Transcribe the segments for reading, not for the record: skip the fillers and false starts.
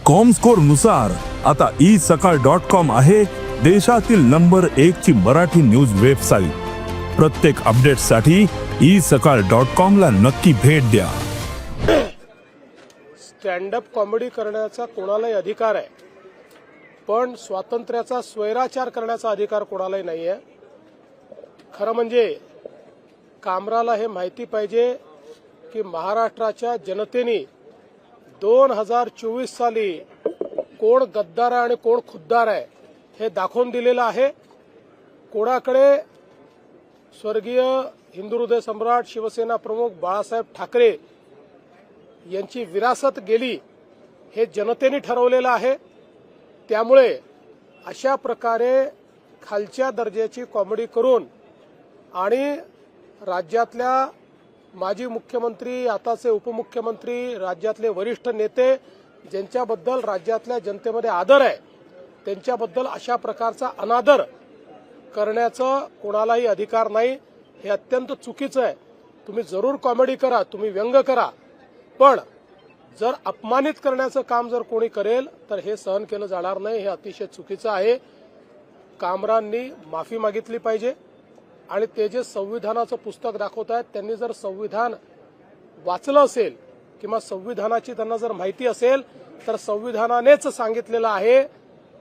Comscore नुसार आता isakal.com आहे देशातील नंबर 1 ची मराठी न्यूज वेबसाईट। प्रत्येक अपडेटसाठी isakal.com ला नक्की भेट द्या। स्टँडअप कॉमेडी करण्याचा कोणालाही अधिकार आहे, पण स्वातंत्र्याचा स्वैराचार करण्याचा अधिकार कोणालाही नाही आहे। खरं म्हणजे कामराला हे माहिती पाहिजे की महाराष्ट्राच्या जनतेने 2024 साली कोण गद्दार आहे आणि कोण खुद्दार आहे हे दाखवून दिलेलं आहे। कोणाकडे स्वर्गीय हिंदू हृदय सम्राट शिवसेना प्रमुख बाळासाहेब ठाकरे यांची विरासत गेली हे जनतेने ठरवलेलं आहे। त्यामुळे अशा प्रकारे खालच्या दर्जाची कॉमेडी करून आणि राज्यातल्या माजी मुख्यमंत्री, आताचे उपमुख्यमंत्री, राज्यातले वरिष्ठ नेते ज्यांच्याबद्दल राज्यातल्या जनतेमध्ये आदर आहे त्यांच्याबद्दल अशा प्रकारचा अनादर करण्याचा कोणालाही अधिकार नाही। हे अत्यंत चुकीचं आहे। तुम्ही जरूर कॉमेडी करा, तुम्ही व्यंग करा, पण जर अपमानित करण्याचं काम जर कोणी करेल तर हे सहन केलं जाणार नाही। हे अतिशय चुकीचं आहे। कामरांनी माफी मागितली पाहिजे आणि ते जे संविधानाचं पुस्तक दाखवत आहेत त्यांनी जर संविधान वाचलं असेल किंवा संविधानाची त्यांना जर माहिती असेल तर संविधानानेच सांगितलेलं आहे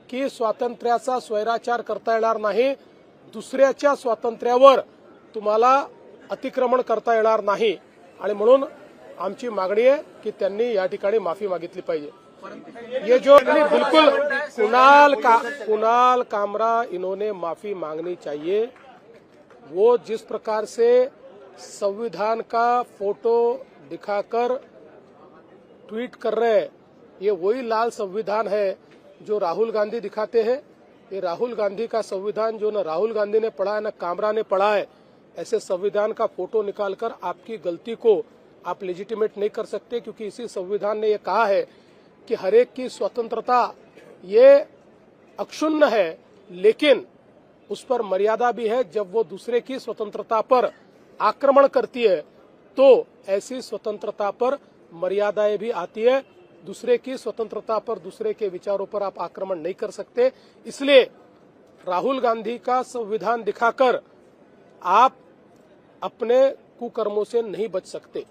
की स्वातंत्र्याचा स्वैराचार करता येणार नाही, दुसऱ्याच्या स्वातंत्र्यावर तुम्हाला अतिक्रमण करता येणार नाही। आणि म्हणून आमची मागणी आहे की त्यांनी या ठिकाणी माफी मागितली पाहिजे। ये जो बिल्कुल कुणाल कामरा इन्होंने माफी मांगनी चाहिए। वो जिस प्रकार से संविधान का फोटो दिखाकर ट्वीट कर रहे हैं, ये वही लाल संविधान है जो राहुल गांधी दिखाते हैं। ये राहुल गांधी का संविधान जो न राहुल गांधी ने पढ़ा है न कामरा ने पढ़ा है। ऐसे संविधान का फोटो निकालकर आपकी गलती को आप लेजिटिमेट नहीं कर सकते, क्योंकि इसी संविधान ने ये कहा है कि हर एक की स्वतंत्रता ये अक्षुण्ण है, लेकिन उस पर मर्यादा भी है। जब वो दूसरे की स्वतंत्रता पर आक्रमण करती है तो ऐसी स्वतंत्रता पर मर्यादाएं भी आती है। दूसरे की स्वतंत्रता पर, दूसरे के विचारों पर आप आक्रमण नहीं कर सकते। इसलिए राहुल गांधी का संविधान दिखाकर आप अपने कुकर्मों से नहीं बच सकते।